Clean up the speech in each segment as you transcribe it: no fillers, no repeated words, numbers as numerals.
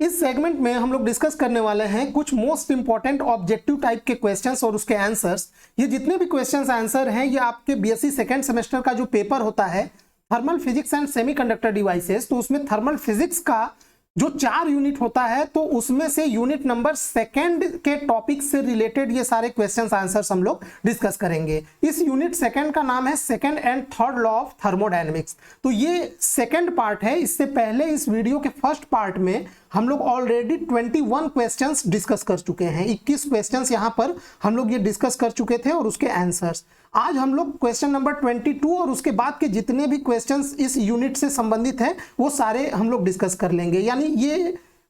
इस सेगमेंट में हम लोग डिस्कस करने वाले हैं कुछ मोस्ट इंपॉर्टेंट ऑब्जेक्टिव टाइप के क्वेश्चंस और उसके आंसर्स। ये जितने भी क्वेश्चंस आंसर हैं ये आपके बीएससी सेकेंड सेमेस्टर का जो पेपर होता है thermal physics and semiconductor devices, तो उसमें थर्मल फिजिक्स का जो 4 यूनिट होता है तो उसमें से यूनिट नंबर सेकंड के टॉपिक से रिलेटेड ये सारे क्वेश्चंस आंसर्स हम लोग डिस्कस करेंगे। इस यूनिट सेकंड का नाम है second and third law of thermodynamics. तो ये सेकंड पार्ट है। इससे पहले इस वीडियो के फर्स्ट पार्ट में हम लोग ऑलरेडी 21 क्वेश्चंस डिस्कस कर चुके हैं। 21 क्वेश्चंस यहाँ पर हम लोग ये डिस्कस कर चुके थे और उसके आंसर्स। आज हम लोग क्वेश्चन नंबर 22 और उसके बाद के जितने भी क्वेश्चंस इस यूनिट से संबंधित हैं वो सारे हम लोग डिस्कस कर लेंगे। यानी ये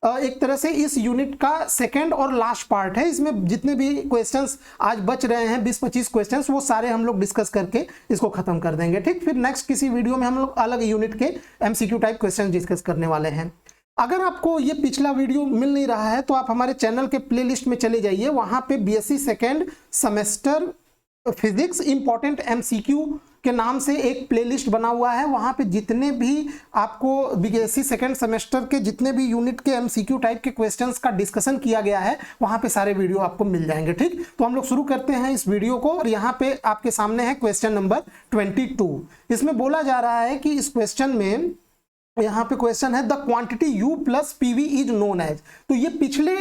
एक तरह से इस यूनिट का सेकंड और लास्ट पार्ट है। इसमें जितने भी क्वेश्चंस आज बच रहे हैं 20-25 क्वेश्चंस वो सारे हम लोग डिस्कस करके इसको खत्म कर देंगे। ठीक, फिर नेक्स्ट किसी वीडियो में हम लोग अलग यूनिट के एमसीक्यू टाइप क्वेश्चन डिस्कस करने वाले हैं। अगर आपको ये पिछला वीडियो मिल नहीं रहा है तो आप हमारे चैनल के प्लेलिस्ट में चले जाइए। वहां पे BSc second semester physics important MCQ के नाम से एक प्लेलिस्ट बना हुआ है। वहां पे जितने भी आपको बीएससी सेकेंड सेमेस्टर के जितने भी यूनिट के एमसीक्यू टाइप के क्वेश्चंस का डिस्कशन किया गया है वहां पे सारे वीडियो आपको मिल जाएंगे। ठीक, तो हम लोग शुरू करते हैं इस वीडियो को। और यहाँ पे आपके सामने है क्वेश्चन नंबर 22। इसमें बोला जा रहा है कि इस क्वेश्चन में यहाँ पे क्वेश्चन है the quantity U plus PV is known as. तो ये पिछले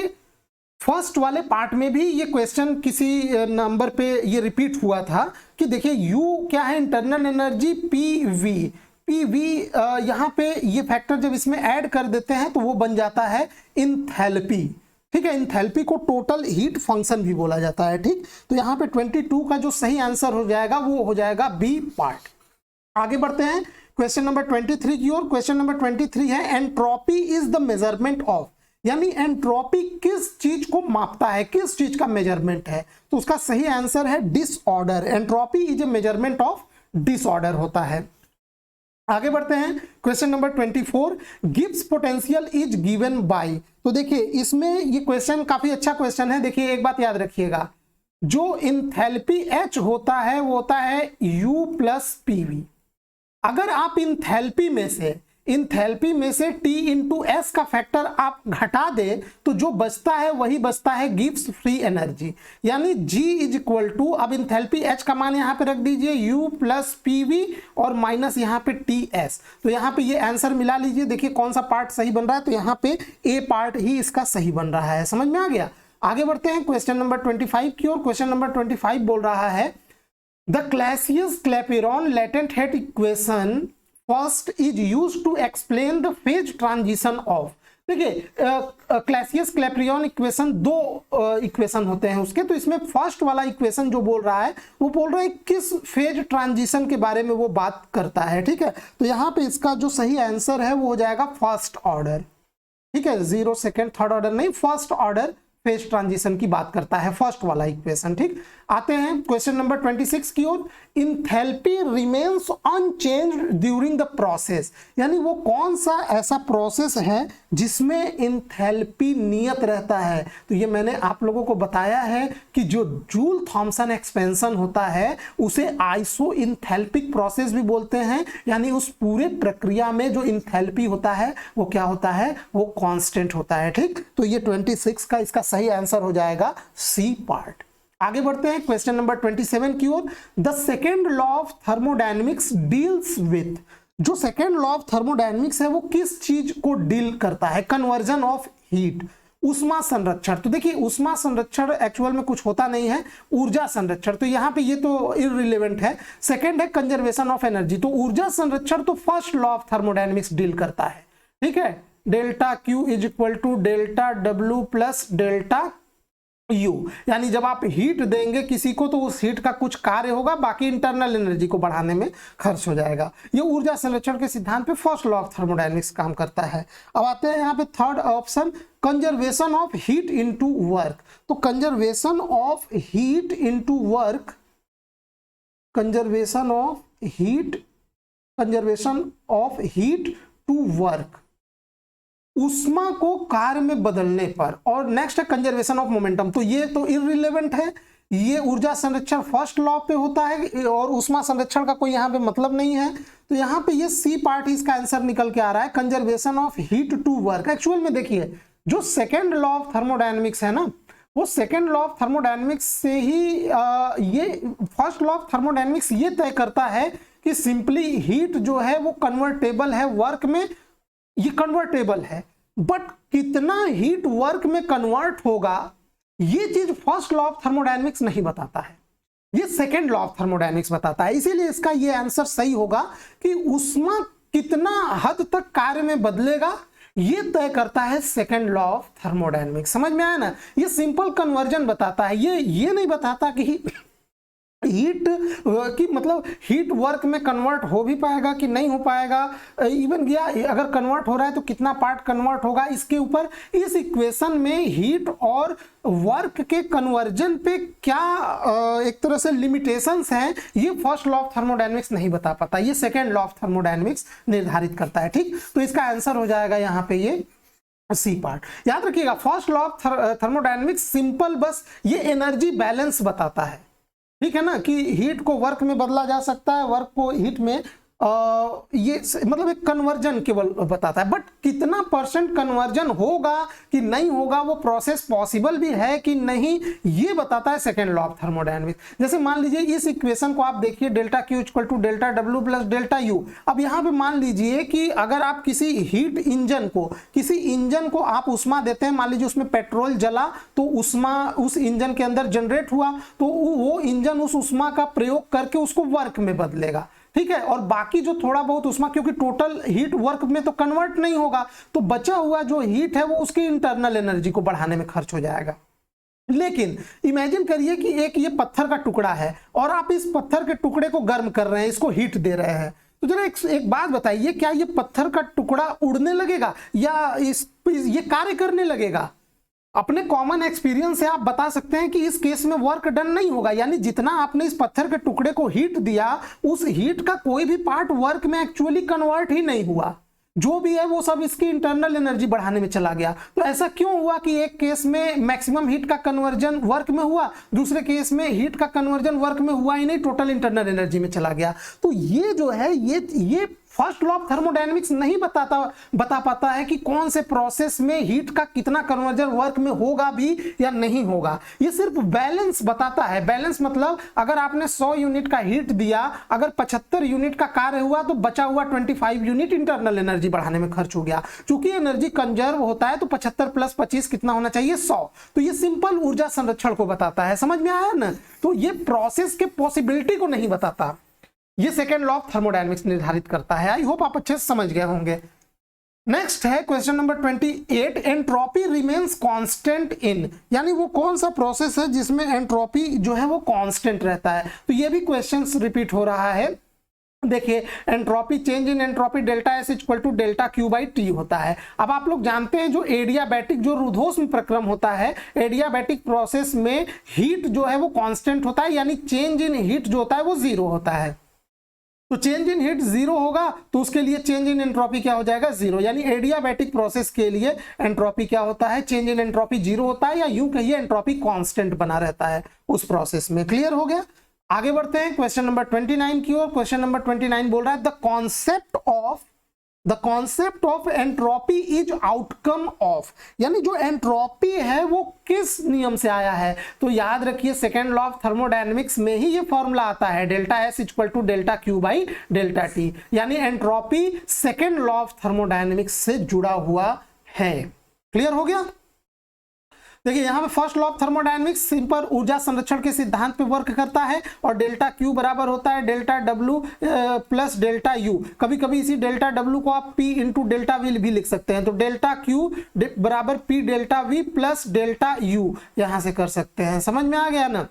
फर्स्ट वाले पार्ट में भी ये क्वेश्चन किसी नंबर पे ये रिपीट हुआ था कि देखिए U क्या है, इंटरनल एनर्जी PV यहाँ पे ये फैक्टर जब इसमें ऐड कर देते हैं तो वो बन जाता है इंथैल्पी। ठीक है, इंथैल्पी को टोटल हीट फंक्शन भी बोला जाता है। ठीक, तो यहाँ पे 22 का जो सही आंसर हो जाएगा वो हो जाएगा बी पार्ट। आगे बढ़ते हैं क्वेश्चन नंबर 23 की ओर। क्वेश्चन नंबर 23 है entropy is the measurement of. यानी एंट्रोपी किस चीज को मापता है, किस चीज का मेजरमेंट है। तो उसका सही आंसर है disorder. Entropy is a measurement of disorder होता है। आगे बढ़ते हैं question number 24 Gibbs potential is given by. तो देखिए इसमें ये क्वेश्चन काफी अच्छा क्वेश्चन है। देखिए एक बात याद रखिएगा, जो इंथैल्पी H होता है वो होता है U प्लस PV। अगर आप इंथैल्पी में से T इंटू एस का फैक्टर आप घटा दे तो जो बचता है वही बचता है गिब्स फ्री एनर्जी। यानी G इज इक्वल टू, अब इंथैल्पी H का मान यहाँ पे रख दीजिए U प्लस PV और माइनस यहाँ पे TS। तो यहाँ पे ये आंसर मिला लीजिए। देखिए कौन सा पार्ट सही बन रहा है, तो यहाँ पे A पार्ट ही इसका सही बन रहा है। समझ में आ गया। आगे बढ़ते हैं क्वेश्चन नंबर 25 की ओर। क्वेश्चन नंबर 25 बोल रहा है the Clausius-Clapeyron latent heat equation first is used to explain the phase transition of। देखिए Clausius-Clapeyron इक्वेशन दो इक्वेशन होते हैं उसके। तो इसमें फर्स्ट वाला इक्वेशन जो बोल रहा है वो बोल रहा है किस फेज ट्रांजिशन के बारे में वो बात करता है। ठीक है, तो यहाँ पे इसका जो सही आंसर है वो हो जाएगा फर्स्ट ऑर्डर। ठीक है, 0 सेकेंड थर्ड ऑर्डर नहीं, फर्स्ट ऑर्डर फेज ट्रांजिशन की बात करता है फर्स्ट वाला इक्वेशन। ठीक, आते हैं क्वेश्चन नंबर 26 की ओर। Enthalpy remains unchanged during the process. यानी वो कौन सा ऐसा प्रोसेस है जिसमें इंथैल्पी नियत रहता है। तो ये मैंने आप लोगों को बताया है कि जो जूल थॉमसन एक्सपेंशन होता है उसे आइसो इंथैल्पिक प्रोसेस भी बोलते हैं। यानी उस पूरे प्रक्रिया में जो इंथैल्पी होता है वो क्या होता है, वो कांस्टेंट होता है। ठीक, तो ये 26 का इसका सही आंसर हो जाएगा सी पार्ट। आगे बढ़ते हैं क्वेश्चन नंबर 27 की ओर। The second law of thermodynamics deals with. जो सेकेंड लॉ ऑफ थर्मोडायनेमिक्स है वो किस चीज को डील करता है, कन्वर्जन ऑफ हीट, उष्मा संरक्षण। तो देखिए उष्मा संरक्षण एक्चुअल में कुछ होता नहीं है, ऊर्जा संरक्षण। तो यहाँ पे ये तो इररिलेवेंट है। सेकेंड है कंजर्वेशन ऑफ एनर्जी। तो ऊर्जा संरक्षण तो first law of thermodynamics deal करता है। ठीक है, delta Q is equal to delta W plus delta U। यानी जब आप हीट देंगे किसी को तो उस हीट का कुछ कार्य होगा, बाकी इंटरनल एनर्जी को बढ़ाने में खर्च हो जाएगा। ये ऊर्जा संरक्षण के सिद्धांत पे फर्स्ट लॉ ऑफ थर्मोडायनेमिक्स काम करता है। अब आते हैं यहाँ पे third option conservation of heat into work. तो conservation of heat into work, conservation of heat to work, उष्मा को कार्य में बदलने पर। और नेक्स्ट है कंजर्वेशन ऑफ मोमेंटम। तो ये तो इररिलेवेंट है, ये ऊर्जा संरक्षण फर्स्ट लॉ पे होता है और उष्मा संरक्षण का कोई यहाँ पे मतलब नहीं है। तो यहाँ पे ये सी पार्ट ही इसका आंसर निकल के आ रहा है, conservation of heat to work. Actual में देखिए जो सेकेंड लॉ ऑफ थर्मोडायनेमिक्स है ना, वो सेकेंड लॉ ऑफ थर्मोडायनेमिक्स से ही ये फर्स्ट लॉ ऑफ थर्मोडायनेमिक्स ये तय करता है कि सिंपली हीट जो है वो कन्वर्टेबल है वर्क में, ये कन्वर्टेबल है, बट कितना हीट वर्क में कन्वर्ट होगा ये चीज फर्स्ट लॉ ऑफ थर्मोडायनेमिक्स नहीं बताता है, ये सेकेंड लॉ ऑफ थर्मोडायनेमिक्स बताता है। इसीलिए इसका ये आंसर सही होगा कि ऊष्मा कितना हद तक कार्य में बदलेगा ये तय करता है सेकेंड लॉ ऑफ थर्मोडायनेमिक्स। समझ में आया ना, ये सिंपल कन्वर्जन बताता है, ये नहीं बताता कि हीट की मतलब हीट वर्क में कन्वर्ट हो भी पाएगा कि नहीं हो पाएगा, इवन या अगर कन्वर्ट हो रहा है तो कितना पार्ट कन्वर्ट होगा, इसके ऊपर इस इक्वेशन में हीट और वर्क के कन्वर्जन पे क्या एक तरह से लिमिटेशंस हैं, ये फर्स्ट लॉ ऑफ थर्मोडायनेमिक्स नहीं बता पाता, ये सेकेंड लॉ ऑफ थर्मोडायनेमिक्स निर्धारित करता है। ठीक, तो इसका आंसर हो जाएगा यहाँ पे ये सी पार्ट। याद रखिएगा first law of thermodynamics simple बस ये एनर्जी बैलेंस बताता है, ठीक है ना, कि हीट को वर्क में बदला जा सकता है, वर्क को हीट में ये मतलब एक कन्वर्जन केवल बताता है, बट कितना परसेंट कन्वर्जन होगा कि नहीं होगा, वो प्रोसेस पॉसिबल भी है कि नहीं, ये बताता है सेकेंड लॉ ऑफ थर्मोडायनेमिक्स। जैसे मान लीजिए इस इक्वेशन को आप देखिए, delta Q equal to delta W plus delta U. अब यहाँ पे मान लीजिए कि अगर आप किसी हीट इंजन को, किसी इंजन को आप उष्मा देते हैं, मान लीजिए उसमें पेट्रोल जला तो उष्मा उस इंजन के अंदर जनरेट हुआ, तो वो इंजन उस उष्मा का प्रयोग करके उसको वर्क में बदलेगा, ठीक है, और बाकी जो थोड़ा बहुत उष्मा, क्योंकि टोटल हीट वर्क में तो कन्वर्ट नहीं होगा, तो बचा हुआ जो हीट है वो उसकी इंटरनल एनर्जी को बढ़ाने में खर्च हो जाएगा। लेकिन इमेजिन करिए कि एक ये पत्थर का टुकड़ा है और आप इस पत्थर के टुकड़े को गर्म कर रहे हैं, इसको हीट दे रहे हैं, तो जरा एक बात बताइए, क्या ये पत्थर का टुकड़ा उड़ने लगेगा या ये कार्य करने लगेगा? अपने कॉमन एक्सपीरियंस से आप बता सकते हैं कि इस केस में वर्क डन नहीं होगा, यानी जितना आपने इस पत्थर के टुकड़े को हीट दिया, उस हीट का कोई भी पार्ट वर्क में एक्चुअली कन्वर्ट ही नहीं हुआ, जो भी है वो सब इसकी इंटरनल एनर्जी बढ़ाने में चला गया। तो ऐसा क्यों हुआ कि एक केस में मैक्सिमम हीट का कन्वर्जन वर्क में हुआ, दूसरे केस में हीट का कन्वर्जन वर्क में हुआ ही नहीं, टोटल इंटरनल एनर्जी में चला गया? तो ये जो है ये फर्स्ट लॉ ऑफ थर्मोडायनेमिक्स नहीं बता पाता है कि कौन से प्रोसेस में हीट का कितना कन्वर्जन वर्क में होगा भी या नहीं होगा, ये सिर्फ बैलेंस बताता है। बैलेंस मतलब अगर आपने 100 यूनिट का हीट दिया, अगर 75 यूनिट का कार्य हुआ तो बचा हुआ 25 यूनिट इंटरनल एनर्जी बढ़ाने में खर्च हो गया। चूंकि एनर्जी कंजर्व होता है तो 75 प्लस 25 कितना होना चाहिए? 100। तो ये सिंपल ऊर्जा संरक्षण को बताता है, समझ में आया ना? तो ये प्रोसेस के पॉसिबिलिटी को नहीं बताता, ये सेकेंड लॉ ऑफ थर्मोडायनेमिक्स निर्धारित करता है। आई होप आप अच्छे से समझ गए होंगे। नेक्स्ट है question number 28, entropy remains constant in, यानी वो कौन सा प्रोसेस है जिसमें एंट्रोपी जो है वो कांस्टेंट रहता है? तो ये भी क्वेश्चंस रिपीट हो रहा है। देखिए entropy, change in entropy delta S equal to delta Q by T होता है। अब आप लोग जानते हैं जो एडियाबैटिक, जो रुद्धोष्म प्रक्रम होता है, एडियाबैटिक प्रोसेस में हीट जो है वो कांस्टेंट होता है, यानी चेंज इन हीट जो होता है वो 0 होता है। तो चेंज इन हीट 0 होगा तो उसके लिए चेंज इन एंट्रोपी क्या हो जाएगा? 0। यानी एडियाबैटिक प्रोसेस के लिए एंट्रोपी क्या होता है? चेंज इन एंट्रोपी 0 होता है, या यूं कहिए एंट्रोपी कांस्टेंट बना रहता है उस प्रोसेस में। क्लियर हो गया? आगे बढ़ते हैं क्वेश्चन नंबर 29 की ओर। क्वेश्चन नंबर 29 बोल रहा है the concept of entropy is outcome of, यानी जो एंट्रोपी है वो किस नियम से आया है? तो याद रखिए सेकेंड लॉ ऑफ थर्मोडायनेमिक्स में ही ये फॉर्मूला आता है, delta S equal to delta Q by delta T, यानी entropy second law of thermodynamics से जुड़ा हुआ है। क्लियर हो गया? देखिए यहाँ पे first law of thermodynamics simple ऊर्जा संरक्षण के सिद्धांत पे वर्क करता है, और डेल्टा क्यू बराबर होता है delta W plus delta you. कभी कभी इसी डेल्टा डब्ल्यू को आप पी इंटू डेल्टा वी भी लिख सकते हैं, तो डेल्टा क्यू बराबर P delta we plus delta you यहां से कर सकते हैं। समझ में आ गया ना?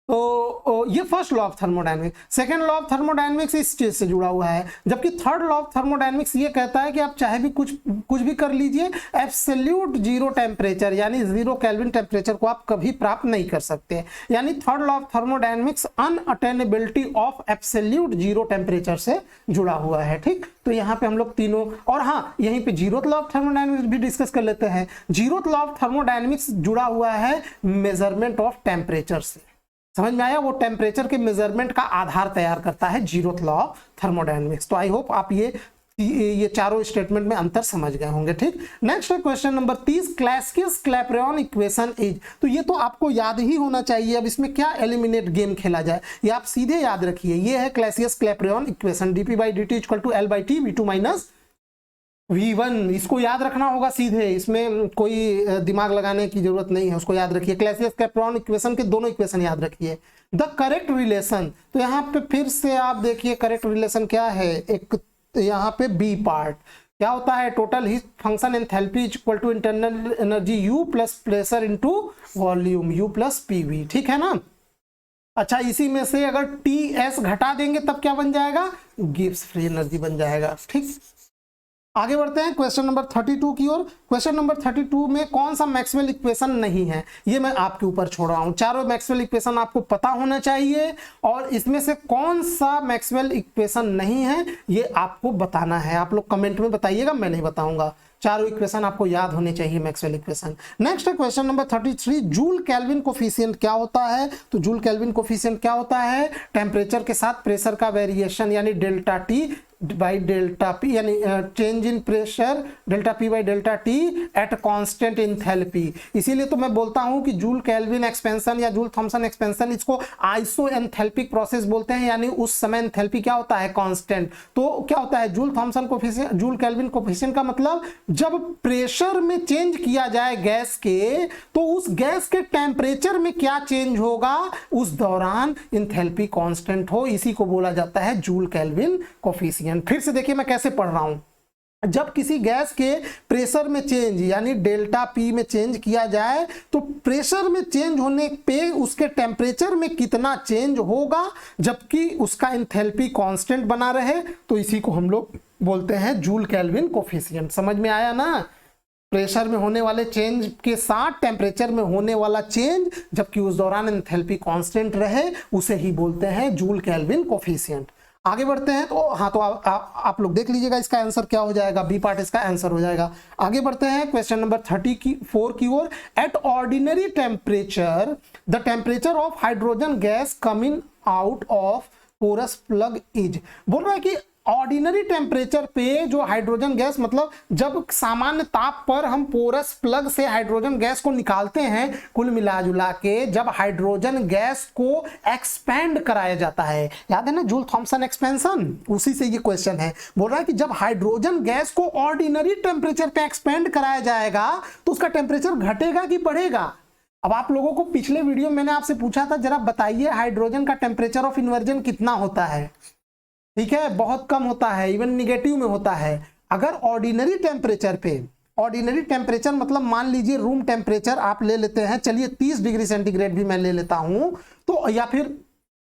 तो ये first law of thermodynamics. Second law of thermodynamics इस चीज से जुड़ा हुआ है, जबकि थर्ड लॉ ऑफ थर्मोडायनेमिक्स ये कहता है कि आप चाहे भी कुछ भी कर लीजिए, एब्सोल्यूट जीरो टेम्परेचर यानी 0 केल्विन टेम्परेचर को आप कभी प्राप्त नहीं कर सकते। यानी third law of thermodynamics unattainability of absolute zero temperature से जुड़ा हुआ है। ठीक, तो यहाँ पे हम लोग तीनों, और हाँ यहीं पे जीरोथ लॉ ऑफ थर्मोडायनेमिक्स भी डिस्कस कर लेते हैं। जीरोथ लॉ ऑफ थर्मोडायनेमिक्स जुड़ा हुआ है मेजरमेंट ऑफ टेम्परेचर से। समझ में आया? वो टेम्परेचर के मेजरमेंट का आधार तैयार करता है जीरोथ लॉ ऑफ थर्मोडायनेमिक्स। तो आई होप आप ये ये चारों स्टेटमेंट में अंतर समझ गए होंगे। ठीक, नेक्स्ट है question number 30, Clausius Clapeyron equation is. तो ये तो आपको याद ही होना चाहिए। अब इसमें क्या एलिमिनेट गेम खेला जाए, ये आप सीधे याद रखिए। ये है Clausius Clapeyron equation, dp/dt equal to L/T v2 minus v1। इसको याद रखना होगा सीधे, इसमें कोई दिमाग लगाने की जरूरत नहीं है, उसको याद रखिए। क्लासियस क्लैपेरॉन इक्वेशन के दोनों इक्वेशन याद रखिए। द करेक्ट रिलेशन, तो यहाँ पे फिर से आप देखिए करेक्ट रिलेशन क्या है। एक यहाँ पे बी पार्ट क्या होता है, total heat function enthalpy equal to internal energy U plus pressure into volume U plus PV। ठीक है ना। अच्छा, इसी में से अगर TS घटा देंगे तब क्या बन जाएगा, गिब्स फ्री एनर्जी बन जाएगा। ठीक, आगे बढ़ते हैं क्वेश्चन नंबर 32 की ओर। क्वेश्चन नंबर 32 में कौन सा मैक्सवेल इक्वेशन नहीं है, ये मैं आपके ऊपर छोड़ रहा हूं। चारों मैक्सवेल इक्वेशन आपको पता होना चाहिए और इसमें से कौन सा मैक्सवेल इक्वेशन नहीं है ये आपको बताना है। आप लोग कमेंट में बताइएगा, मैं नहीं बताऊंगा। चारों इक्वेशन आपको याद होने चाहिए मैक्सवेल इक्वेशन। नेक्स्ट है question number 33, joule Kelvin coefficient क्या होता है। तो जूल केल्विन कोफिशिएंट क्या होता है, टेम्परेचर के साथ प्रेशर का वेरिएशन यानी delta T by delta P, यानी change in pressure delta P by delta T at constant enthalpy. इसीलिए तो मैं बोलता हूं कि जूल केल्विन एक्सपेंशन या जूल थॉमसन एक्सपेंशन, इसको आइसो एंथैल्पिक प्रोसेस बोलते हैं, यानी उस समय एंथैल्पी क्या होता है, कांस्टेंट। तो क्या होता है Joule Thomson coefficient, Joule Kelvin coefficient का मतलब जब प्रेशर में चेंज किया जाए गैस के, तो उस गैस के टेम्परेचर में क्या चेंज होगा उस दौरान एंथैल्पी कांस्टेंट हो, इसी को बोला जाता है जूल केल्विन कोफिशिएंट। फिर से देखिए मैं कैसे पढ़ रहा हूं। जब किसी गैस के प्रेशर में चेंज यानी डेल्टा P में चेंज किया जाए, तो प्रेशर में चेंज होने पे उसके टेम्परेचर में कितना चेंज होगा जबकि उसका एंथैल्पी कांस्टेंट बना रहे, तो इसी को हम लोग बोलते हैं जूल केल्विन कोफिशिएंट। समझ में आया ना, प्रेशर में होने वाले चेंज के साथ टेम्परेचर में होने वाला चेंज जबकि उस दौरान एंथैल्पी कांस्टेंट रहे, उसे ही बोलते हैं जूल केल्विन कोफिशिएंट। आगे बढ़ते हैं। तो हाँ, तो आप लोग देख लीजिएगा इसका आंसर क्या हो जाएगा, बी पार्ट इसका आंसर हो जाएगा। आगे बढ़ते हैं क्वेश्चन नंबर 34 की ओर। At ordinary temperature the temperature of hydrogen gas coming out of porous plug is. बोल रहा है कि ऑर्डिनरी टेम्परेचर पे जो हाइड्रोजन गैस, मतलब जब सामान्य ताप पर हम पोरस प्लग से हाइड्रोजन गैस को निकालते हैं, कुल मिला जुला के जब हाइड्रोजन गैस को एक्सपेंड कराया जाता है, याद है ना जूल थॉमसन एक्सपेंशन, उसी से ये क्वेश्चन है। बोल रहा है कि जब हाइड्रोजन गैस को ऑर्डिनरी टेम्परेचर पे एक्सपेंड कराया जाएगा तो उसका टेम्परेचर घटेगा कि बढ़ेगा। अब आप लोगों को पिछले वीडियो में मैंने आपसे पूछा था, जरा बताइए हाइड्रोजन का टेम्परेचर ऑफ इन्वर्जन कितना होता है। ठीक है, बहुत कम होता है, इवन निगेटिव में होता है। अगर ऑर्डिनरी टेम्परेचर पे, ऑर्डिनरी टेम्परेचर मतलब मान लीजिए रूम टेम्परेचर आप ले लेते हैं, चलिए 30 डिग्री सेंटीग्रेड भी मैं ले लेता हूं, तो या फिर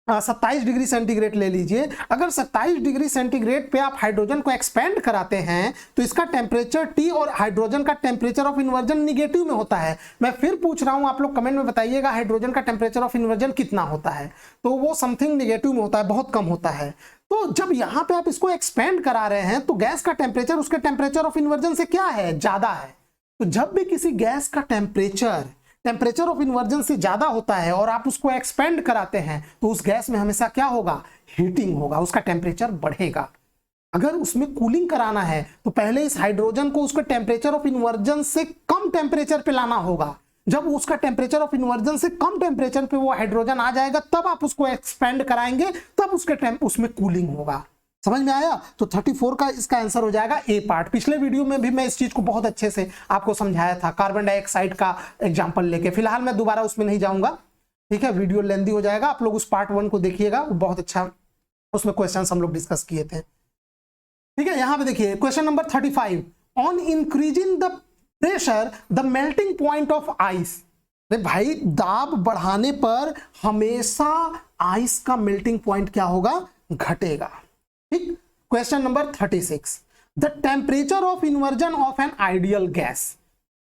27 डिग्री सेंटीग्रेड ले लीजिए। अगर 27 डिग्री सेंटीग्रेड पे आप हाइड्रोजन को एक्सपेंड कराते हैं तो इसका टेम्परेचर T और हाइड्रोजन का टेम्परेचर ऑफ इन्वर्जन निगेटिव में होता है। मैं फिर पूछ रहा हूं, आप लोग कमेंट में बताइएगा हाइड्रोजन का टेम्परेचर ऑफ इन्वर्जन कितना होता है। तो वो समथिंग निगेटिव में होता है, बहुत कम होता है। तो जब यहां पे आप इसको एक्सपेंड करा रहे हैं तो गैस का टेम्परेचर उसके टेम्परेचर ऑफ इन्वर्जन से क्या है, ज्यादा है। तो जब भी किसी गैस का टेम्परेचर ऑफ इन्वर्जन से ज्यादा होता है और आप उसको एक्सपेंड कराते हैं तो उस गैस में हमेशा क्या होगा, हीटिंग होगा, उसका टेम्परेचर बढ़ेगा। अगर उसमें कूलिंग कराना है तो पहले इस हाइड्रोजन को उसके टेम्परेचर ऑफ इन्वर्जन से कम टेम्परेचर पे लाना होगा। जब उसका टेम्परेचर ऑफ इन्वर्जन से कम टेम्परेचर पे वो हाइड्रोजन आ जाएगा, तब आप उसको एक्सपेंड कराएंगे, तब उसमें कूलिंग होगा। समझ में आया। तो 34 का इसका आंसर हो जाएगा ए पार्ट। पिछले वीडियो में भी मैं इस चीज को बहुत अच्छे से आपको समझाया था, कार्बन डाइऑक्साइड का एग्जांपल लेके। फिलहाल मैं दोबारा उसमें नहीं जाऊंगा, ठीक है, वीडियो लेंदी हो जाएगा। आप लोग उस पार्ट 1 को देखिएगा, बहुत अच्छा उसमें क्वेश्चन हम लोग डिस्कस किए थे। ठीक है, यहां पे देखिए question number 35, on increasing the pressure the melting point of ice. भाई दाब बढ़ाने पर हमेशा आइस का मेल्टिंग पॉइंट क्या होगा, घटेगा। ठीक, question number 36, the temperature of inversion of an ideal gas.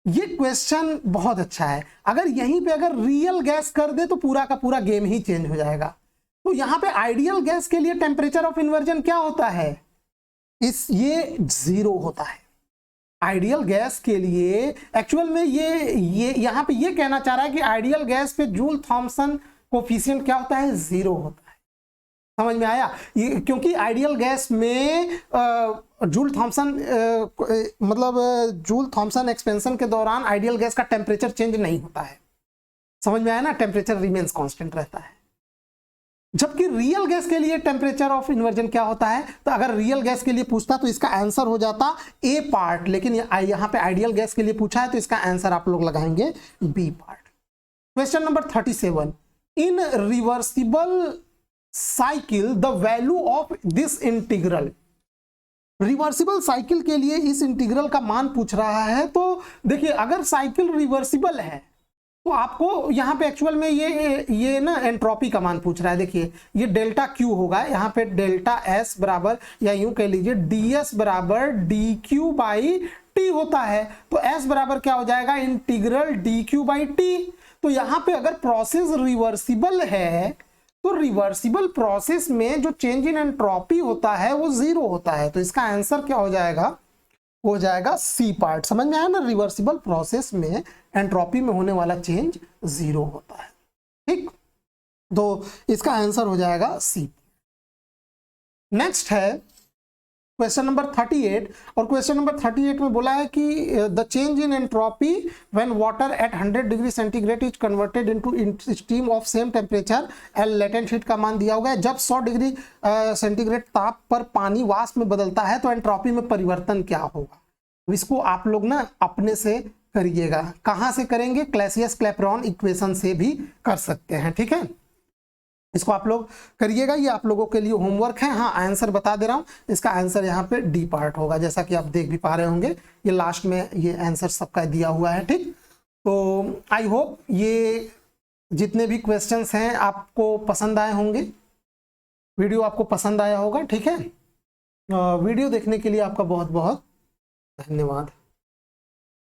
ये क्वेश्चन बहुत अच्छा है। अगर यहीं पे अगर रियल गैस कर दे तो पूरा का पूरा गेम ही चेंज हो जाएगा। तो यहां पे आइडियल गैस के लिए टेम्परेचर ऑफ इन्वर्जन क्या होता है, ये 0 होता है। आइडियल गैस के लिए एक्चुअल में ये यहां पे ये कहना चाह रहा है कि आइडियल गैस पे जूल थॉमसन कोफिशिएंट क्या होता है, 0 होता है। समझ में आया? ये क्योंकि आइडियल गैस में Joule Thomson Joule Thomson expansion के दौरान आइडियल गैस का टेम्परेचर चेंज नहीं होता है। समझ में आया ना? टेम्परेचर रिमेन्स कांस्टेंट रहता है। जबकि रियल गैस के लिए टेम्परेचर ऑफ इन्वर्जन क्या होता है? तो अगर रियल गैस के लिए पूछता तो इसका आंसर हो जाता ए पार्ट, लेकिन यहां पे आइडियल गैस के लिए पूछा है तो इसका आंसर आप लोग लगाएंगे B part. Question number 37, in reversible cycle the value of this integral. Reversible cycle के लिए इस इंटीग्रल का मान पूछ रहा है। तो देखिए, अगर साइकिल रिवर्सिबल है तो आपको यहाँ पे एक्चुअल में ये ना एंट्रोपी का मान पूछ रहा है। देखिए, ये डेल्टा क्यू होगा, यहाँ पे डेल्टा एस बराबर, या यूं कह लीजिए डी एस बराबर डी क्यू बाई टी होता है। तो एस बराबर क्या हो जाएगा? Integral D Q by T. तो यहाँ पे अगर प्रोसेस रिवर्सिबल है तो रिवर्सिबल प्रोसेस में जो चेंज इन एंट्रोपी होता है वो 0 होता है। तो इसका आंसर क्या हो जाएगा? हो जाएगा सी पार्ट। समझ में आया ना? रिवर्सिबल प्रोसेस में एंट्रोपी में होने वाला चेंज 0 होता है। ठीक, तो इसका आंसर हो जाएगा सी। नेक्स्ट है क्वेश्चन नंबर 38, और क्वेश्चन नंबर 38 में बोला है कि the change in entropy when water at 100 degree centigrade is converted into steam of same temperature and latent heat का मान दिया होगा। जब 100 डिग्री सेंटीग्रेड ताप पर पानी वाष्प में बदलता है तो एंट्रोपी में परिवर्तन क्या होगा? इसको आप लोग ना अपने से करिएगा। कहां से करेंगे? क्लैसियस क्लैपेरॉन इक्वेशन से भी कर सकते हैं। ठीक है, इसको आप लोग करिएगा, ये आप लोगों के लिए होमवर्क है। हाँ, आंसर बता दे रहा हूं, इसका आंसर यहाँ पे डी पार्ट होगा, जैसा कि आप देख भी पा रहे होंगे। ये लास्ट में ये आंसर सबका दिया हुआ है। ठीक, तो आई होप ये जितने भी क्वेश्चंस हैं आपको पसंद आए होंगे, वीडियो आपको पसंद आया होगा। ठीक है, वीडियो देखने के लिए आपका बहुत बहुत धन्यवाद।